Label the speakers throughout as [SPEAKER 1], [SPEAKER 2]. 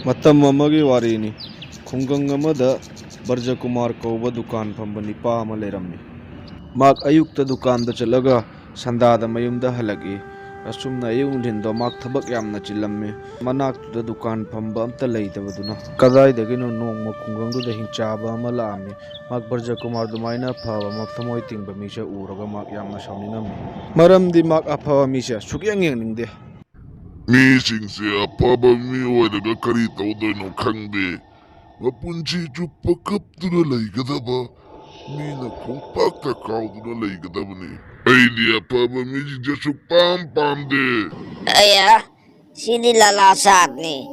[SPEAKER 1] ꯃꯇꯝ ꯑꯃꯒꯤ ꯋꯥꯔꯤꯅꯤ. ꯈꯨꯡꯒꯪ ꯑꯃꯗ ꯕꯔꯖ ꯀꯨꯃꯥꯔ ꯀꯧꯕ ꯗꯨꯀꯥꯟ ꯐꯝꯕ ꯅꯤꯄꯥ ꯑꯃ ꯂꯩꯔꯝꯃꯤ. ꯃꯍꯥꯛ ꯑꯌꯨꯛꯇ ꯗꯨꯀꯥꯟꯗ ꯆꯠꯂꯒ ꯁꯟꯗꯥꯗ ꯃꯌꯨꯝꯗ ꯍꯜꯂꯛꯏ. ꯑꯁꯨꯝꯅ ꯑꯌꯨꯛ ꯅꯨꯡꯊꯤꯟꯗꯣ ꯃꯍꯥꯛ ꯊꯕꯛ ꯌꯥꯝꯅ ꯆꯤꯜꯂꯝꯃꯤ. ꯃꯅꯥꯛꯇꯨꯗ ꯗꯨꯀꯥꯟ ꯐꯝꯕ ꯑꯝꯇ ꯂꯩꯇꯕꯗꯨꯅ ꯀꯗꯥꯏꯗꯒꯤꯅꯣ ꯅꯣꯡꯃ ꯈꯨꯡꯒꯪꯗꯨꯗ ꯍꯤꯡꯆꯥꯕ ꯑꯃ ꯂꯥꯛꯑꯝꯃꯤ. ꯃꯍꯥꯛ ꯕꯔꯖ ꯀꯨꯃꯥꯔ ꯑꯗꯨꯃꯥꯏꯅ ꯐꯕ ꯊꯃꯣꯏ ꯇꯤꯡꯕ ꯃꯤꯁꯦ ꯎꯔꯒ ꯃꯍꯥꯛ ꯌꯥꯝꯅ ꯁꯥꯎꯅꯤꯡꯉꯝꯃꯤ. ꯃꯔꯝꯗꯤ ꯃꯍꯥꯛ ꯑꯐꯕ ꯃꯤꯁꯦ ꯁꯨꯛꯌꯦꯡ ꯌꯦꯡꯅꯤꯡꯗꯦ.
[SPEAKER 2] ꯃꯤꯁꯤꯡꯁꯦ ꯑꯐꯕ ꯃꯤ ꯑꯣꯏꯔꯒ ꯀꯔꯤ ꯇꯧꯗꯣꯏꯅꯣ ꯈꯪꯗꯦ. ꯃꯄꯨꯟꯁꯤ ꯆꯨꯞꯄ ꯀꯞꯇꯨꯅ ꯂꯩꯒꯗꯕ, ꯃꯤꯅ ꯈꯣꯡꯄꯥꯛꯇ ꯀꯥꯎꯗꯨꯅ ꯂꯩꯒꯗꯕꯅꯤ. ꯑꯩꯗꯤ ꯑꯐꯕ ꯃꯤꯁꯤꯡꯁꯦ ꯁꯨꯛꯄꯥꯝ ꯄꯥꯝꯗꯦ.
[SPEAKER 3] ꯑꯌꯥ, ꯁꯤꯗꯤ ꯂꯥꯂꯥ ꯁꯥꯕꯅꯤ.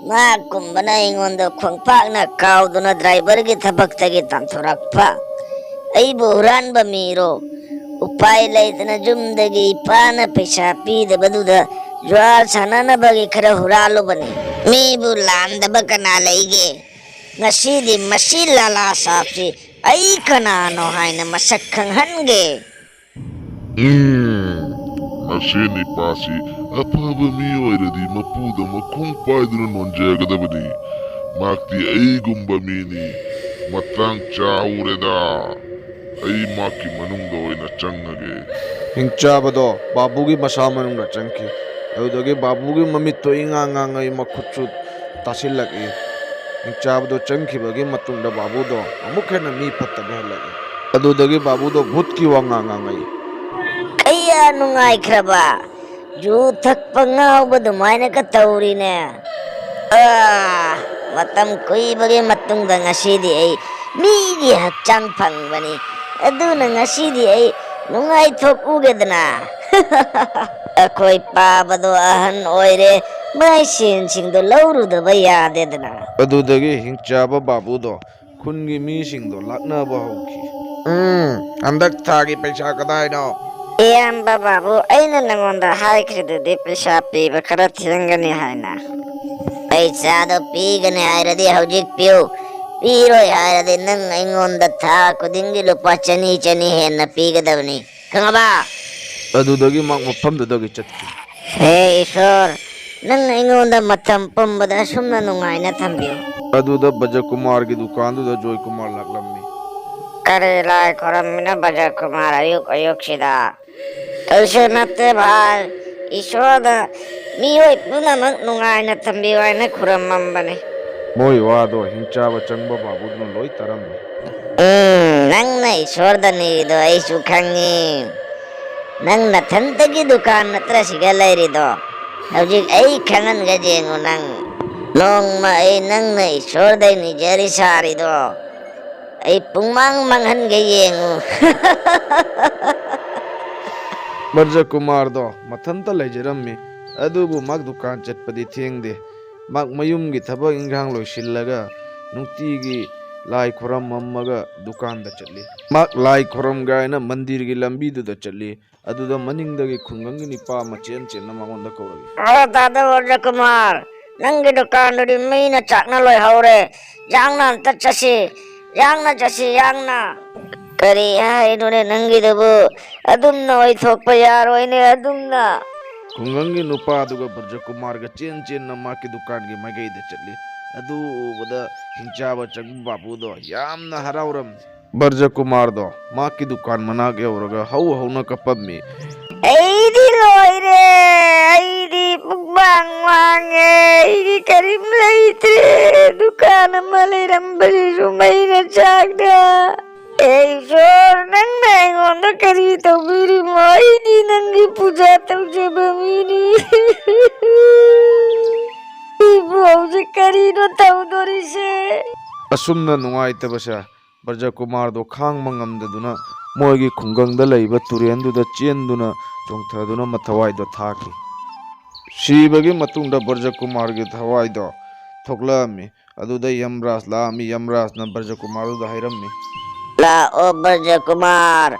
[SPEAKER 3] ꯃꯍꯥꯛꯀꯨꯝꯕꯅ ꯑꯩꯉꯣꯟꯗ ꯈꯣꯡꯄꯥꯛꯅ ꯀꯥꯎꯗꯨꯅ ꯗ꯭ꯔꯥꯏꯚꯔꯒꯤ ꯊꯕꯛꯇꯒꯤ ꯇꯥꯟꯊꯣꯔꯛꯄ. ꯑꯩꯕꯨ ꯍꯨꯔꯥꯟꯕ ꯃꯤꯔꯣ? ꯎꯄꯥꯏ ꯂꯩꯇꯅ ꯌꯨꯝꯗꯒꯤ ꯏꯄꯥꯅ ꯄꯩꯁꯥ ꯄꯤꯗꯕꯗꯨꯗ ꯖꯨꯋꯥꯔ ꯁꯥꯟꯅꯅꯕꯒꯤ ꯈꯔ ꯍꯨꯔꯥꯜꯂꯨꯕꯅꯤ. ꯃꯤꯕꯨ ꯂꯥꯟꯗꯕ ꯀꯅꯥ ꯂꯩꯒꯦ? ꯉꯁꯤꯗꯤ ꯃꯁꯤ ꯂꯥꯂꯥ ꯁꯥꯕꯁꯤ ꯑꯩ ꯀꯅꯥꯅꯣ ꯍꯥꯏꯅ ꯃꯁꯛ ꯈꯪꯍꯟꯒꯦ.
[SPEAKER 2] ꯃꯁꯤ ꯅꯤꯄꯥꯁꯤ ꯑꯐꯕ ꯃꯤ ꯑꯣꯏꯔꯗꯤ ꯃꯄꯨꯗ ꯃꯈꯣꯡ ꯄꯥꯏꯗꯨꯅ ꯅꯣꯟꯖꯒꯗꯕꯅꯤ. ꯃꯍꯥꯛꯇꯤ ꯑꯩꯒꯨꯝꯕ ꯃꯤꯅꯤ. ꯃꯇꯥꯡ ꯆꯥꯎꯔꯦꯗ. ꯑꯩ ꯃꯍꯥꯛꯀꯤ ꯃꯅꯨꯡꯗ ꯑꯣꯏꯅ ꯆꯪꯉꯒꯦ.
[SPEAKER 1] ꯍꯤꯡꯆꯥꯕꯗꯣ ꯕꯥꯕꯨꯒꯤ ꯃꯁꯥ ꯃꯅꯨꯡꯗ ꯆꯪꯈꯤ. ꯑꯗꯨꯗꯒꯤ ꯕꯥꯕꯨꯒꯤ ꯃꯃꯤꯠꯇꯣ ꯏꯉꯥꯡ ꯉꯥꯡꯉꯛꯏ, ꯃꯈꯨꯠꯁꯨ ꯇꯥꯁꯤꯜꯂꯛꯏ. ꯍꯤꯡꯆꯥꯕꯗꯣ ꯆꯪꯈꯤꯕꯒꯤ ꯃꯇꯨꯡꯗ ꯕꯥꯕꯨꯗꯣ ꯑꯃꯨꯛ ꯍꯦꯟꯅ ꯃꯤ ꯐꯠꯇꯕ ꯍꯦꯜꯂꯛꯏ. ꯑꯗꯨꯗꯒꯤ ꯕꯥꯕꯨꯗꯣ ꯚꯨꯠꯀꯤ ꯋꯥꯉꯥꯡ ꯉꯥꯡꯉꯛꯏ.
[SPEAKER 3] ꯀꯌꯥ ꯅꯨꯡꯉꯥꯏꯈ꯭ꯔꯕ, ꯌꯨ ꯊꯛꯄ ꯉꯥꯎꯕ ꯑꯗꯨꯃꯥꯏꯅꯒ ꯇꯧꯔꯤꯅꯦ. ꯃꯇꯝ ꯀꯨꯏꯕꯒꯤ ꯃꯇꯨꯡꯗ ꯉꯁꯤꯗꯤ ꯑꯩ ꯃꯤꯒꯤ ꯍꯛꯆꯥꯡ ꯐꯪꯕꯅꯤ. ꯑꯗꯨꯅ ꯉꯁꯤꯗꯤ ꯑꯩ ꯅꯨꯡꯉꯥꯏꯊꯣꯛꯎꯒꯦꯗꯅ. ꯑꯩꯈꯣꯏ ꯄꯥꯕꯗꯣ ꯑꯍꯟ ꯑꯣꯏꯔꯦ, ꯃꯥꯏ ꯁꯦꯟꯁꯤꯡꯗꯣ ꯂꯧꯔꯨꯗꯕ ꯌꯥꯗꯦꯗꯅ.
[SPEAKER 1] ꯑꯗꯨꯗꯒꯤ ꯍꯤꯡꯆꯥꯕ ꯕꯥꯕꯨꯗꯣ ꯈꯨꯟꯒꯤ ꯃꯤꯁꯤꯡꯗꯣ ꯂꯥꯛꯅꯕ ꯍꯧꯈꯤ. ꯍꯟꯗꯛ ꯊꯥꯒꯤ ꯄꯩꯁꯥ ꯀꯗꯥꯏꯅꯣ?
[SPEAKER 3] ꯏꯌꯥꯝꯕ ꯕꯥꯕꯨ, ꯑꯩꯅ ꯅꯉꯣꯟꯗ ꯍꯥꯏꯈ꯭ꯔꯤꯗꯨꯗꯤ ꯄꯩꯁꯥ ꯄꯤꯕ ꯈꯔ ꯊꯦꯡꯒꯅꯤ ꯍꯥꯏꯅ. ꯄꯩꯁꯥꯗꯣ ꯄꯤꯒꯅꯤ ꯍꯥꯏꯔꯗꯤ ꯍꯧꯖꯤꯛ ꯄꯤꯌꯨ. ꯄꯤꯔꯣꯏ ꯍꯥꯏꯔꯗꯤ ꯅꯪ ꯑꯩꯉꯣꯟꯗ ꯊꯥ ꯈꯨꯗꯤꯡꯒꯤ ꯂꯨꯄꯥ 200 ꯍꯦꯟꯅ ꯄꯤꯒꯗꯕꯅꯤ. ꯈꯪꯉꯕ?
[SPEAKER 1] ꯑꯗꯨꯗꯒꯤ ꯃꯍꯥꯛ ꯃꯐꯝꯗꯨꯗꯒꯤ ꯆꯠꯈꯤ.
[SPEAKER 3] ꯍꯦ ꯏꯁꯣꯔ, ꯅꯪ ꯑꯩꯉꯣꯟꯗ ꯃꯇꯝ ꯄꯨꯝꯕꯗ ꯑꯁꯨꯝꯅ ꯅꯨꯡꯉꯥꯏꯅ ꯊꯝꯕꯤꯌꯨ.
[SPEAKER 1] ꯑꯗꯨꯗ ꯕꯖ ꯀꯨꯃꯥꯔꯒꯤ ꯗꯨꯀꯥꯟꯗꯨꯗ ꯖꯣꯏ ꯀꯨꯃꯥꯔ ꯂꯥꯛꯂꯝꯃꯤ.
[SPEAKER 3] ꯀꯔꯤ ꯂꯥꯏ ꯈꯣꯏꯔꯝꯃꯤꯅꯣ ꯕꯖ ꯀꯨꯃꯥꯔ ꯑꯌꯨꯛ ꯑꯌꯨꯛꯁꯤꯗ? ꯀꯩꯁꯨ ꯅꯠꯇꯦ ꯚꯥꯏ. ꯏꯁꯣꯔꯗ ꯃꯤꯑꯣꯏ ꯄꯨꯝꯅꯃꯛ ꯅꯨꯡꯉꯥꯏꯅ ꯊꯝꯕꯤꯌꯨ ꯍꯥꯏꯅ ꯈꯨꯔꯨꯝꯃꯝꯕꯅꯤ.
[SPEAKER 1] ꯃꯣꯏ ꯋꯥꯗꯣ ꯍꯤꯡꯆꯥꯕ ꯆꯪꯕ ꯕꯥꯕꯨꯗꯨꯅ ꯂꯣꯏ ꯇꯥꯔꯝꯃꯤ.
[SPEAKER 3] ꯅꯪꯅ ꯏꯁꯣꯔꯗ ꯅꯤꯔꯤꯗꯣ ꯑꯩꯁꯨ ꯈꯪꯉꯤ. ꯅꯪ ꯅꯊꯟꯇꯒꯤ ꯗꯨꯀꯥꯟ ꯅꯠꯇ꯭ꯔ ꯁꯤꯒ ꯂꯩꯔꯤꯗꯣ? ꯍꯧꯖꯤꯛ ꯑꯩ ꯈꯪꯍꯟꯒꯦ ꯌꯦꯡꯉꯨ ꯅꯪ. ꯅꯣꯡꯃ ꯑꯩ ꯅꯪꯅ ꯏꯁꯣꯔꯗꯩ ꯅꯤꯖꯔꯤ ꯁꯥꯔꯤꯗꯣ ꯑꯩ ꯄꯨꯡꯃꯥꯡ ꯃꯥꯡꯍꯟꯒꯦ ꯌꯦꯡꯉꯨ.
[SPEAKER 1] ꯕꯔꯖ ꯀꯨꯃꯥꯔꯗꯣ ꯃꯊꯟꯇ ꯂꯩꯖꯔꯝꯃꯤ. ꯑꯗꯨꯕꯨ ꯃꯍꯥꯛ ꯗꯨꯀꯥꯟ ꯆꯠꯄꯗꯤ ꯊꯦꯡꯗꯦ. ꯃꯍꯥꯛ ꯃꯌꯨꯝꯒꯤ ꯊꯕꯛ ꯏꯟꯈꯥꯡ ꯂꯣꯏꯁꯤꯜꯂꯒ ꯅꯨꯡꯇꯤꯒꯤ ꯂꯥꯏ ꯈꯣꯏꯔꯝꯃꯝꯃꯒ ꯗꯨꯀꯥꯟꯗ ꯆꯠꯂꯤ. ꯃꯍꯥꯛ ꯂꯥꯏ ꯈꯣꯏꯔꯝꯒꯥꯏꯅ ꯃꯟꯗꯤꯔꯒꯤ ꯂꯝꯕꯤꯗꯨꯗ ꯆꯠꯂꯤ. ꯑꯗꯨꯗ ꯃꯅꯤꯡꯗꯒꯤ ꯈꯨꯡꯒꯪꯒꯤ ꯅꯤꯄꯥ ꯑꯃ ꯆꯦꯟ ꯆꯦꯟꯅ ꯃꯉꯣꯟꯗ ꯀꯧꯔꯛꯏ.
[SPEAKER 3] ꯇꯥꯗ ꯕꯔꯖ ꯀꯨꯃꯥꯔ, ꯅꯪꯒꯤ ꯗꯨꯀꯥꯟꯗꯨꯗꯤ ꯃꯤꯅ ꯆꯥꯛꯅ ꯂꯣꯏꯍꯧꯔꯦ. ꯌꯥꯡꯅ ꯑꯝꯇ ꯆꯠꯁꯤ. ꯌꯥꯡꯅ ꯆꯠꯁꯤ, ꯌꯥꯡꯅ. ꯀꯔꯤ ꯍꯥꯏꯅꯣꯅꯦ ꯅꯪꯒꯤꯗꯨꯕꯨ? ꯑꯗꯨꯝꯅ ꯑꯣꯏꯊꯣꯛꯄ ꯌꯥꯔꯣꯏꯅꯦ, ꯑꯗꯨꯝꯅ.
[SPEAKER 1] ꯈꯨꯡꯒꯪꯒꯤ ꯅꯨꯄꯥꯗꯨꯒ ꯕꯔꯖ ꯀꯨꯃꯥꯔꯒ ꯆꯦꯟ ꯆꯦꯟꯅ ꯃꯍꯥꯛꯀꯤ ꯗꯨꯀꯥꯟꯒꯤ ꯃꯥꯏꯀꯩꯗ ꯆꯠꯂꯤ. ꯑꯗꯨ ꯎꯕꯗ ꯍꯤꯡꯆꯥꯕ ꯆꯪꯕ ꯕꯥꯕꯨꯗꯣ ꯌꯥꯝꯅ ꯍꯔꯥꯎꯔꯝꯃꯤ. ꯕꯔꯖ ꯀꯨꯃꯥꯔꯗꯣ ꯃꯍꯥꯛꯀꯤ ꯗꯨꯀꯥꯟ ꯃꯅꯥꯛ ꯌꯧꯔꯒ ꯍꯧ ꯍꯧꯅ ꯀꯞꯄꯝꯃꯤ.
[SPEAKER 3] ꯑꯩꯗꯤ ꯂꯣꯏꯔꯦ. ꯑꯩꯗꯤ ꯄꯨꯛꯃꯥꯡ ꯃꯥꯡꯉꯦ. ꯑꯩꯗꯤ ꯀꯔꯤꯝ ꯂꯩꯇ꯭ꯔꯦ. ꯗꯨꯀꯥꯟ ꯑꯃ ꯂꯩꯔꯝꯕꯁꯤꯁꯨ ꯃꯩꯅ ꯆꯥꯛꯅ. ꯏꯁꯣꯔ, ꯅꯪꯅ ꯑꯩꯉꯣꯟꯗ ꯀꯔꯤ ꯇꯧꯕꯤꯔꯤꯃꯣ? ꯑꯩꯗꯤ ꯅꯪꯒꯤ ꯄꯨꯖꯥ ꯇꯧꯖꯕ ꯃꯤꯅꯤ. ꯑꯩꯕꯨ ꯍꯧꯖꯤꯛ ꯀꯔꯤꯅꯣ ꯇꯧꯗꯣꯔꯤꯁꯦ?
[SPEAKER 1] ꯑꯁꯨꯝꯅ ꯅꯨꯡꯉꯥꯏꯇꯕꯁꯦ ꯕꯔꯖ ꯀꯨꯃꯥꯔꯗꯣ ꯈꯥꯡꯕ ꯉꯝꯗꯗꯨꯅ ꯃꯣꯏꯒꯤ ꯈꯨꯡꯒꯪꯗ ꯂꯩꯕ ꯇꯨꯔꯦꯟꯗꯨꯗ ꯆꯦꯟꯗꯨꯅ ꯆꯣꯡꯊꯗꯨꯅ ꯃꯊꯋꯥꯏꯗꯣ ꯊꯥꯈꯤ. ꯁꯤꯕꯒꯤ ꯃꯇꯨꯡꯗ ꯕꯔꯖ ꯀꯨꯃꯥꯔꯒꯤ ꯊꯋꯥꯏꯗꯣ ꯊꯣꯛꯂꯛꯑꯝꯃꯤ. ꯑꯗꯨꯗ ꯌꯝꯔꯥꯖ ꯂꯥꯛꯑꯝꯃꯤ. ꯌꯝꯔꯥꯖꯅ ꯕꯔꯖ ꯀꯨꯃꯥꯔꯗꯨꯗ ꯍꯥꯏꯔꯝꯃꯤ.
[SPEAKER 3] ꯂꯥꯛꯑꯣ ꯕꯔꯖ ꯀꯨꯃꯥꯔ,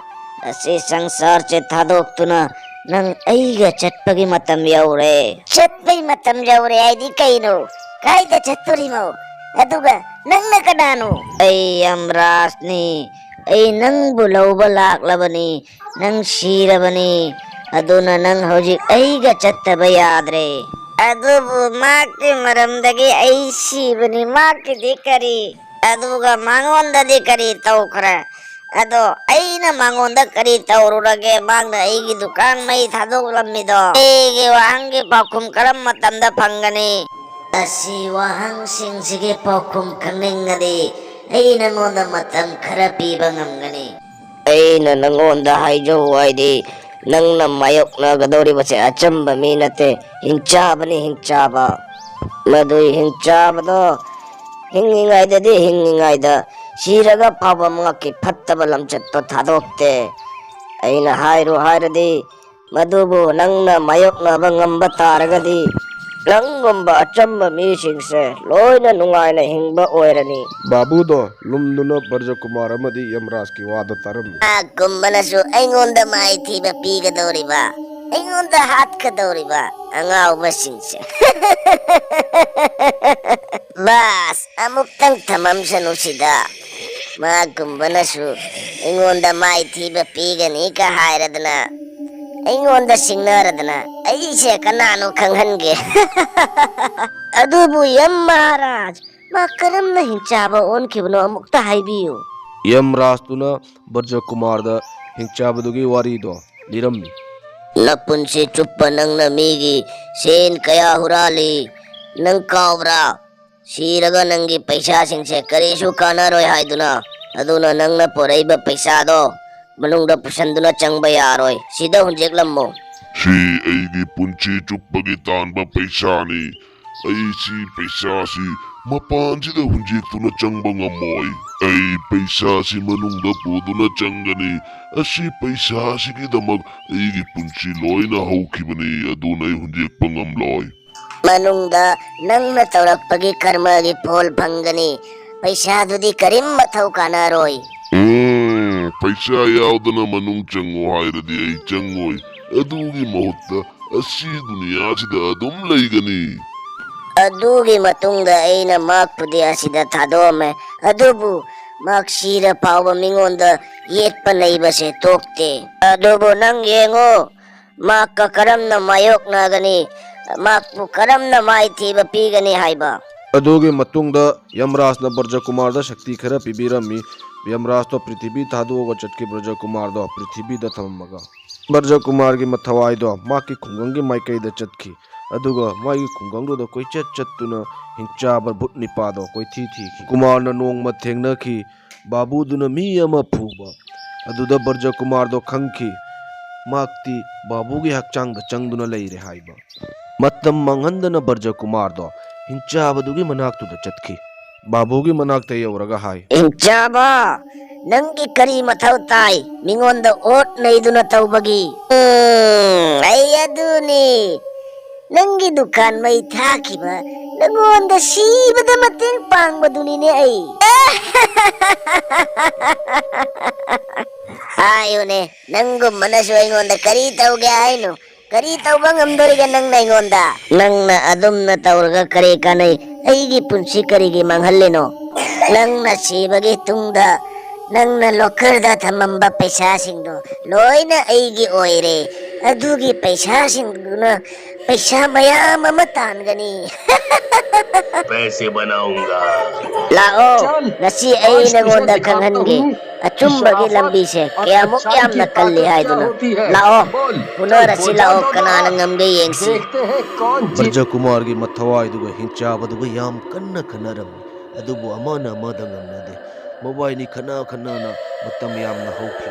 [SPEAKER 3] ꯑꯁꯤ ꯁꯪꯁꯥꯔꯁꯦ ꯊꯥꯗꯣꯛꯇꯨꯅ ꯅꯪ ꯑꯩꯒ ꯆꯠꯄꯒꯤ ꯃꯇꯝ ꯌꯧꯔꯦ. ꯆꯠꯄꯩ ꯃꯇꯝ ꯌꯧꯔꯦ ꯍꯥꯏꯗꯤ ꯀꯩꯅꯣ? ꯀꯥꯏꯗ ꯆꯠꯇꯣꯔꯤꯃꯣ? ꯑꯗꯨꯒ ꯅꯪꯅ ꯀꯅꯥꯅꯣ? ꯑꯩ ꯌꯝꯔꯥꯖꯅꯤ. ꯑꯩ ꯅꯪꯕꯨ ꯂꯧꯕ ꯂꯥꯛꯂꯕꯅꯤ. ꯅꯪ ꯁꯤꯔꯕꯅꯤ. ꯑꯗꯨꯅ ꯅꯪ ꯍꯧꯖꯤꯛ ꯑꯩꯒ ꯆꯠꯇꯕ ꯌꯥꯗ꯭ꯔꯦ. ꯑꯗꯨꯕꯨ ꯃꯥꯒꯤ ꯃꯔꯝꯗꯒꯤ ꯑꯩ ꯁꯤꯕꯅꯤ, ꯃꯥꯒꯤꯗꯤ ꯀꯔꯤ, ꯑꯗꯨꯒ ꯃꯉꯣꯟꯗꯗꯤ ꯀꯔꯤ ꯇꯧꯈ꯭ꯔꯦ? ꯑꯗꯣ ꯑꯩꯅ ꯃꯉꯣꯟꯗ ꯀꯔꯤ ꯇꯧꯔꯨꯔꯒꯦ ꯃꯥꯅ ꯑꯩꯒꯤ ꯗꯨꯀꯥꯟ ꯃꯩ ꯊꯥꯗꯣꯛꯂꯝꯃꯤꯗꯣ? ꯑꯩꯒꯤ ꯋꯥꯍꯪꯒꯤ ꯄꯥꯎꯈꯨꯝ ꯀꯔꯝ ꯃꯇꯝꯗ ꯐꯪꯒꯅꯤ? ꯑꯁꯤ ꯋꯥꯍꯪꯁꯤꯡꯁꯤꯒꯤ ꯄꯥꯎꯈꯨꯝ ꯈꯪꯅꯤꯡꯉꯗꯤ ꯑꯩ ꯅꯉꯣꯟꯗ ꯃꯇꯝ ꯈꯔ ꯄꯤꯕ ꯉꯝꯒꯅꯤ. ꯑꯩꯅ ꯅꯉꯣꯟꯗ ꯍꯥꯏꯖꯧ ꯍꯥꯏꯗꯤ ꯅꯪꯅ ꯃꯥꯌꯣꯛꯅꯒꯗꯧꯔꯤꯕꯁꯦ ꯑꯆꯝꯕ ꯃꯤ ꯅꯠꯇꯦ, ꯍꯤꯡꯆꯥꯕꯅꯤ, ꯍꯤꯡꯆꯥꯕ. ꯃꯗꯨꯏ ꯍꯤꯡꯆꯥꯕꯗꯣ ꯍꯤꯡꯉꯤꯉꯩꯗꯗꯤ ꯍꯤꯡꯉꯤꯉꯩꯗ ꯁꯤꯔꯒ ꯐꯥꯎꯕ ꯃꯍꯥꯛꯀꯤ ꯐꯠꯇꯕ ꯂꯝꯆꯠꯇꯣ ꯊꯥꯗꯣꯛꯇꯦ. ꯑꯩꯅ ꯍꯥꯏꯔꯣ ꯍꯥꯏꯔꯗꯤ ꯃꯗꯨꯕꯨ ꯅꯪꯅ ꯃꯥꯌꯣꯛꯅꯕ ꯉꯝꯕ ꯇꯥꯔꯒꯗꯤ ꯅꯪꯒꯨꯝꯕ ꯑꯆꯝꯕ ꯃꯤꯁꯤꯡꯁꯦ ꯂꯣꯏꯅ ꯅꯨꯡꯉꯥꯏꯅ ꯍꯤꯡꯕ ꯑꯣꯏꯔꯅꯤ.
[SPEAKER 1] ꯕꯥꯕꯨꯗꯣ ꯂꯨꯝꯗꯨꯅ ꯕꯔꯖꯀꯨꯃꯥꯔ ꯑꯃꯗꯤ ꯌꯝꯔꯥꯖꯀꯤ ꯋꯥꯗꯣ ꯇꯥꯔꯝꯃꯤ.
[SPEAKER 3] ꯀꯨꯝꯕꯅꯁꯨ ꯑꯩꯉꯣꯟꯗ ꯃꯥꯏꯊꯤꯕ ꯄꯤꯒꯗꯧꯔꯤꯕ, ꯑꯩꯉꯣꯟꯗ ꯍꯥꯠꯀꯗꯧꯔꯤꯕ ꯑꯉꯥꯎꯕꯁꯤꯡꯁꯦ. ꯕꯥꯁ, ꯑꯃꯨꯛꯇꯪ ꯊꯃꯝꯁꯅꯨ ꯁꯤꯗ. ꯃꯥꯒꯨꯝꯕꯅꯁꯨ ꯑꯩꯉꯣꯟꯗ ꯃꯥꯏꯊꯤꯕ ꯄꯤꯒꯅꯤꯒ ꯍꯥꯏꯔꯗꯅ ꯑꯩꯉꯣꯟꯗ ꯁꯤꯡꯅꯔꯗꯅ ꯑꯩꯁꯦ ꯀꯅꯥꯅꯣ ꯈꯪꯍꯟꯒꯦ. ꯑꯗꯨꯕꯨ ꯌꯝ ꯃꯍꯥꯔꯥꯖ, ꯃꯥ ꯀꯔꯝꯅ ꯍꯤꯡꯆꯥꯕ ꯑꯣꯟꯈꯤꯕꯅꯣ ꯑꯃꯨꯛꯇ ꯍꯥꯏꯕꯤꯌꯨ.
[SPEAKER 1] ꯌꯝꯔꯥꯖꯇꯨꯅ ꯕꯔꯖꯀꯨꯃꯥꯔꯗ ꯍꯤꯡꯆꯥꯕꯗꯨꯒꯤ ꯋꯥꯔꯤꯗꯣ ꯂꯤꯔꯝꯃꯤ.
[SPEAKER 3] ꯅꯄꯨꯟꯁꯤ ꯆꯨꯞꯄ ꯅꯪꯅ ꯃꯤꯒꯤ ꯁꯦꯟ ꯀꯌꯥ ꯍꯨꯔꯥꯜꯂꯤ, ꯅꯪ ꯀꯥꯎꯕ꯭ꯔꯥ? ꯁꯤꯔꯒ ꯅꯪꯒꯤ ꯄꯩꯁꯥꯁꯤꯡꯁꯦ ꯀꯔꯤꯁꯨ ꯀꯥꯟꯅꯔꯣꯏ ꯍꯥꯏꯗꯨꯅ, ꯑꯗꯨꯅ ꯅꯪꯅ ꯄꯣꯔꯛꯏꯕ ꯄꯩꯁꯥꯗꯣ ꯃꯅꯨꯡꯗ ꯄꯨꯁꯟꯗꯨꯅ ꯆꯪꯕ ꯌꯥꯔꯣꯏ. ꯁꯤꯗ ꯍꯨꯟꯖꯦꯛꯂꯝꯃꯣ.
[SPEAKER 2] ꯁꯤ ꯑꯩꯒꯤ ꯄꯨꯟꯁꯤ ꯆꯨꯞꯄꯒꯤ ꯇꯥꯟꯕ ꯄꯩꯁꯥꯅꯤ. ꯑꯩ ꯁꯤ ꯄꯩꯁꯥꯁꯤ ꯃꯄꯥꯟꯁꯤꯗ ꯍꯨꯟꯖꯦꯛꯇꯨꯅ ꯆꯪꯕ ꯉꯝꯃꯣꯏ. ꯑꯩ ꯄꯩꯁꯥꯁꯤ ꯃꯅꯨꯡꯗ ꯄꯨꯗꯨꯅ ꯆꯪꯒꯅꯤ. ꯑꯁꯤ ꯄꯩꯁꯥꯁꯤꯒꯤꯗꯃꯛ ꯑꯩꯒꯤ ꯄꯨꯟꯁꯤ ꯂꯣꯏꯅ ꯍꯧꯈꯤꯕꯅꯤ, ꯑꯗꯨꯅ ꯑꯩ ꯍꯨꯟꯖꯦꯛꯄ ꯉꯝꯂꯣꯏ.
[SPEAKER 3] ꯃꯅꯨꯡꯗ ꯅꯪꯅ ꯇꯧꯔꯛꯄꯒꯤ ꯀꯔꯃꯒꯤ ꯐꯣꯜ ꯐꯪꯒꯅꯤ. ꯄꯩꯁꯥꯗꯨꯗꯤ ꯀꯔꯤꯝ ꯃꯊꯧ ꯀꯥꯟꯅꯔꯣꯏ.
[SPEAKER 2] ꯄꯩꯁꯥ ꯌꯥꯎꯗꯅ ꯃꯅꯨꯡ ꯆꯪꯉꯣ ꯍꯥꯏꯔꯗꯤ ꯑꯩ ꯆꯪꯉꯣꯏ. ꯑꯗꯨꯒꯤ ꯃꯍꯨꯠꯇ ꯑꯁꯤ ꯗꯨꯅꯤꯌꯥꯁꯤꯗ ꯑꯗꯨꯝ ꯂꯩꯒꯅꯤ.
[SPEAKER 3] ꯑꯗꯨꯒꯤ ꯃꯇꯨꯡꯗ ꯑꯩꯅ ꯃꯥꯛꯄꯨꯗꯤ ꯑꯁꯤꯗ ꯊꯥꯗꯣꯛꯑꯝꯃꯦ, ꯑꯗꯨꯕꯨ ꯃꯥꯛ ꯁꯤꯔ ꯐꯥꯎꯕ ꯃꯤꯉꯣꯟꯗ ꯌꯦꯠꯄ ꯂꯩꯕꯁꯦ ꯇꯣꯛꯇꯦ. ꯑꯗꯨꯕꯨ ꯅꯪ ꯌꯦꯡꯉꯣ, ꯃꯥꯛꯀ ꯀꯔꯝꯅ ꯃꯥꯌꯣꯛꯅꯒꯅꯤ, ꯃꯥꯛꯄꯨ ꯀꯔꯝꯅ ꯃꯥꯏꯊꯤꯕ ꯄꯤꯒꯅꯤ ꯍꯥꯏꯕ.
[SPEAKER 1] ꯑꯗꯨꯒꯤ ꯃꯇꯨꯡꯗ ꯌꯝꯔꯥꯖꯅ ꯕꯔꯖꯀꯨꯃꯥꯔꯗ ꯁꯛꯇꯤ ꯈꯔ ꯄꯤꯕꯤꯔꯝꯃꯤ. ꯌꯝꯔꯥꯖꯇꯣ ꯄ꯭ꯔꯤꯊꯤꯕꯤ ꯊꯥꯗꯣꯛꯑꯒ ꯆꯠꯈꯤ. ꯕꯔꯖꯀꯨꯃꯥꯔꯗꯣ ꯄ꯭ꯔꯤꯊꯤꯕꯤꯗ ꯊꯝꯃꯝꯃꯒ ꯕꯔꯖꯀꯨꯃꯥꯔꯒꯤ ꯃꯊꯋꯥꯏꯗꯣ ꯃꯍꯥꯛꯀꯤ ꯈꯨꯡꯒꯪꯒꯤ ꯃꯥꯏꯀꯩꯗ ꯆꯠꯈꯤ. ꯑꯗꯨꯒ ꯃꯥꯒꯤ ꯈꯨꯡꯒꯪꯗꯨꯗ ꯀꯣꯏꯆꯠ ꯆꯠꯇꯨꯅ ꯍꯤꯡꯆꯥꯕ ꯚꯨꯠ ꯅꯤꯄꯥꯗꯣ ꯀꯣꯏꯊꯤ ꯊꯤꯈꯤ. ꯀꯨꯃꯥꯔꯅ ꯅꯣꯡꯃ ꯊꯦꯡꯅꯈꯤ ꯕꯥꯕꯨꯗꯨꯅ ꯃꯤ ꯑꯃ ꯐꯨꯕ. ꯑꯗꯨꯗ ꯕꯔꯖꯀꯨꯃꯥꯔꯗꯣ ꯈꯪꯈꯤ ꯃꯍꯥꯛꯇꯤ ꯕꯥꯕꯨꯒꯤ ꯍꯛꯆꯥꯡꯗ ꯆꯪꯗꯨꯅ ꯂꯩꯔꯦ ꯍꯥꯏꯕ. ꯃꯇꯝ ꯃꯥꯡꯍꯟꯗꯅ ꯕꯔꯖꯀꯨꯃꯥꯔꯗꯣ ꯍꯤꯡꯆꯥꯕꯗꯨꯒꯤ ꯃꯅꯥꯛꯇꯨꯗ ꯆꯠꯈꯤ. ꯕꯥꯕꯨꯒꯤ ꯃꯅꯥꯛꯇ ꯌꯧꯔꯒ ꯍꯥꯏ,
[SPEAKER 3] ꯍꯤꯡꯆꯥꯕ, ꯅꯪꯒꯤ ꯀꯔꯤ ꯃꯊꯧ ꯇꯥꯏ ꯃꯤꯉꯣꯟꯗ ꯑꯣꯠ ꯅꯩꯗꯨꯅ ꯇꯧꯕꯒꯤ? ꯑꯩ ꯑꯗꯨꯅꯤ, ꯅꯪꯒꯤ ꯗꯨꯀꯥꯟ ꯃꯩ ꯊꯥꯈꯤꯕ ꯅꯪꯉꯣꯟꯗ ꯁꯤꯕꯗ ꯃꯇꯦꯡ ꯄꯥꯡꯕꯗꯨꯅꯤꯅꯦ ꯑꯩ. ꯍꯥꯏꯌꯨꯅꯦ, ꯅꯪꯒꯨꯝꯕꯅꯁꯨ ꯑꯩꯉꯣꯟꯗ ꯀꯔꯤ ꯇꯧꯒꯦ ꯍꯥꯏꯅꯣ? ꯀꯔꯤ ꯇꯧꯕ ꯉꯝꯗꯣꯔꯤꯒꯦ ꯅꯪꯅ ꯑꯩꯉꯣꯟꯗ? ꯅꯪꯅ ꯑꯗꯨꯝꯅ ꯇꯧꯔꯒ ꯀꯔꯤ ꯀꯥꯟꯅꯩ? ꯑꯩꯒꯤ ꯄꯨꯟꯁꯤ ꯀꯔꯤꯒꯤ ꯃꯥꯡꯍꯜꯂꯤꯅꯣ? ꯅꯪꯅ ꯁꯤꯕꯒꯤ ꯇꯨꯡꯗ ꯅꯪꯅ ꯂꯣꯀꯔꯗ ꯊꯝꯃꯝꯕ ꯄꯩꯁꯥꯁꯤꯡꯗꯣ ꯂꯣꯏꯅ ꯑꯩꯒꯤ ꯑꯣꯏꯔꯦ. ꯑꯗꯨꯒꯤ ꯄꯩꯁꯥꯁꯤꯡꯗꯨꯅ ꯄꯩꯁꯥ ꯃꯌꯥꯝ ꯑꯃ ꯇꯥꯟꯒꯅꯤ.
[SPEAKER 4] पैसे बनाऊंगा.
[SPEAKER 3] ꯂꯥꯛꯑꯣ, ꯉꯁꯤ ꯑꯩ ꯅꯉꯣꯟꯗ ꯈꯪꯍꯟꯒꯦ ꯑꯆꯨꯝꯕꯒꯤ ꯂꯝꯕꯤꯁꯦ ꯀꯌꯥꯃꯨꯛ ꯌꯥꯝꯅ ꯀꯜꯂꯤ ꯍꯥꯏꯗꯨꯅ. ꯂꯥꯛꯑꯣ, ꯐꯨꯅꯔꯁꯤ ꯂꯥꯛꯑꯣ, ꯀꯅꯥꯅ ꯉꯝꯒꯦ ꯌꯦꯡꯁꯤ.
[SPEAKER 1] ꯕꯔꯖꯀꯨꯃꯥꯔꯒꯤ ꯃꯊꯋꯥꯏꯗꯨꯒ ꯍꯤꯡꯆꯥꯕꯗꯨꯒ ꯌꯥꯝ ꯀꯟꯅ ꯈꯟꯅꯔꯝꯃꯤ. ꯑꯗꯨꯕꯨ ꯑꯃꯅ ꯑꯃꯗ ꯉꯝꯅꯗꯦ. ꯃꯕꯥꯏꯅꯤ ꯈꯟꯅꯅ ꯃꯇꯝ ꯌꯥꯝꯅ ꯍꯧꯈꯤ.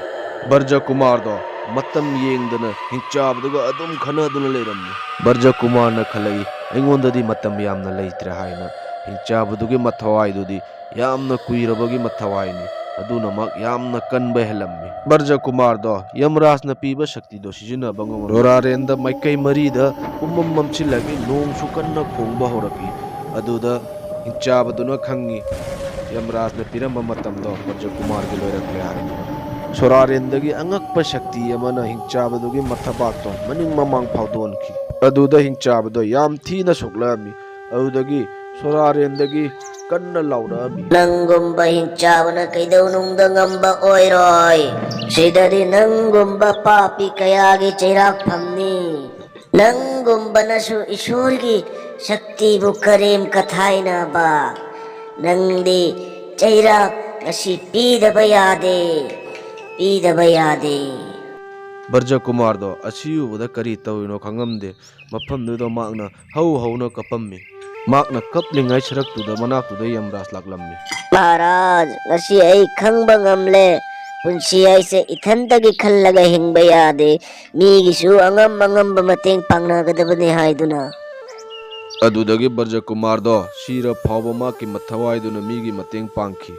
[SPEAKER 1] ꯕꯔꯖꯀꯨꯃꯥꯔꯗꯣ ꯃꯇꯝ ꯌꯦꯡꯗꯅ ꯍꯤꯡꯆꯥꯕꯗꯨꯒ ꯑꯗꯨꯝ ꯈꯟꯅꯗꯨꯅ ꯂꯩꯔꯝꯃꯤ. ꯕꯔꯖꯀꯨꯃꯥꯔꯅ ꯈꯜꯂꯛꯏ ꯑꯩꯉꯣꯟꯗꯗꯤ ꯃꯇꯝ ꯌꯥꯝꯅ ꯂꯩꯇ꯭ꯔꯦ ꯍꯥꯏꯅ. ꯍꯤꯡꯆꯥꯕꯗꯨꯒꯤ ꯃꯊꯋꯥꯏꯗꯨꯗꯤ ꯌꯥꯝꯅ ꯀꯨꯏꯔꯕꯒꯤ ꯃꯊꯋꯥꯏꯅꯤ, ꯑꯗꯨꯅꯃꯛ ꯌꯥꯝꯅ ꯀꯟꯕ ꯍꯦꯜꯂꯝꯃꯤ. ꯕꯔꯖꯀꯨꯃꯥꯔꯗꯣ ꯌꯝꯔꯥꯖꯅ ꯄꯤꯕ ꯁꯛꯇꯤꯗꯣ ꯁꯤꯖꯤꯟꯅꯕ ꯉꯝꯃꯝꯃꯤ. ꯂꯣꯔꯥꯔꯦꯟꯗ ꯃꯥꯏꯀꯩ ꯃꯔꯤꯗ ꯄꯨꯝꯃꯝ ꯃꯝꯁꯤꯜꯂꯛꯏ. ꯅꯣꯡꯁꯨ ꯀꯟꯅ ꯈꯣꯡꯕ ꯍꯧꯔꯛꯏ. ꯑꯗꯨꯗ ꯍꯤꯡꯆꯥꯕꯗꯨꯅ ꯈꯪꯉꯤ ꯌꯝꯔꯥꯖꯅ ꯄꯤꯔꯝꯕ ꯃꯇꯝꯗꯣ ꯕꯔꯖꯀꯨꯃꯥꯔꯒꯤ ꯂꯣꯏꯔꯛꯂꯦ ꯍꯥꯏꯗꯨꯅ. ꯁꯣꯔꯥꯔꯦꯟꯗꯒꯤ ꯑꯉꯛꯄ ꯁꯛꯇꯤ ꯑꯃꯅ ꯍꯤꯡꯆꯥꯕꯗꯨꯒꯤ ꯃꯊꯕꯥꯛꯇꯣ ꯃꯅꯤꯡ ꯃꯃꯥꯡ ꯐꯥꯎꯗꯣꯛꯍꯟꯈꯤ. ꯑꯗꯨꯗ ꯍꯤꯡꯆꯥꯕꯗꯣ ꯌꯥꯝ ꯊꯤꯅ ꯁꯣꯛꯂꯛꯑꯝꯃꯤ. ꯑꯗꯨꯗꯒꯤ ꯁꯣꯔꯥꯔꯦꯟꯗꯒꯤ ꯀꯟꯅ ꯂꯥꯎꯔꯛꯑꯝꯃꯤ,
[SPEAKER 3] ꯅꯪꯒꯨꯝꯕ ꯍꯤꯡꯆꯥꯕꯅ ꯀꯩꯗꯧꯅꯨꯡꯗ ꯉꯝꯕ ꯑꯣꯏꯔꯣꯏ. ꯁꯤꯗꯗꯤ ꯅꯪꯒꯨꯝꯕ ꯄꯥꯄꯤ ꯀꯌꯥꯒꯤ ꯆꯩꯔꯥꯛꯐꯝꯅꯤ. ꯅꯪꯒꯨꯝꯕꯅꯁꯨ ꯏꯁꯣꯔꯒꯤ ꯁꯛꯇꯤꯕꯨ ꯀꯔꯦꯝ ꯀꯊꯥꯏꯅꯕ ꯅꯪꯗꯤ ꯆꯩꯔꯥꯛ ꯉꯁꯤ ꯄꯤꯗꯕ ꯌꯥꯗꯦ ꯄꯤꯗꯕ ꯌꯥꯗꯦ
[SPEAKER 1] ꯕꯔꯖꯀꯨꯃꯥꯔꯗꯣ ꯑꯁꯤ ꯎꯕꯗ ꯀꯔꯤ ꯇꯧꯔꯤꯅꯣ ꯈꯪꯉꯝꯗꯦ ꯃꯐꯝꯗꯨꯗ ꯃꯥꯛꯅ ꯍꯧ ꯍꯧꯅ ꯀꯞꯄꯝꯃꯤ ꯃꯥꯛꯅ ꯀꯞꯂꯤꯉꯩ ꯁꯔꯛꯇꯨꯗ ꯃꯅꯥꯛꯇꯨꯗ ꯌꯃꯔꯥꯖ ꯂꯥꯛꯂꯝꯃꯤ
[SPEAKER 3] ꯃꯍꯥꯔꯥꯖ ꯉꯁꯤ ꯑꯩ ꯈꯪꯕ ꯉꯝꯂꯦ ꯄꯨꯟꯁꯤ ꯍꯥꯏꯁꯦ ꯏꯊꯟꯇꯒꯤ ꯈꯜꯂꯒ ꯍꯤꯡꯕ ꯌꯥꯗꯦ ꯃꯤꯒꯤꯁꯨ ꯑꯉꯝ ꯑꯉꯝꯕ ꯃꯇꯦꯡ ꯄꯥꯡꯅꯒꯗꯕꯅꯤ ꯍꯥꯏꯗꯨꯅ
[SPEAKER 1] ꯑꯗꯨꯗꯒꯤ ꯕꯔꯖꯀꯨꯃꯥꯔꯗꯣ ꯁꯤꯔ ꯐꯥꯎꯕ ꯃꯥꯒꯤ ꯃꯊꯋꯥꯏꯗꯨꯅ ꯃꯤꯒꯤ ꯃꯇꯦꯡ ꯄꯥꯡꯈꯤ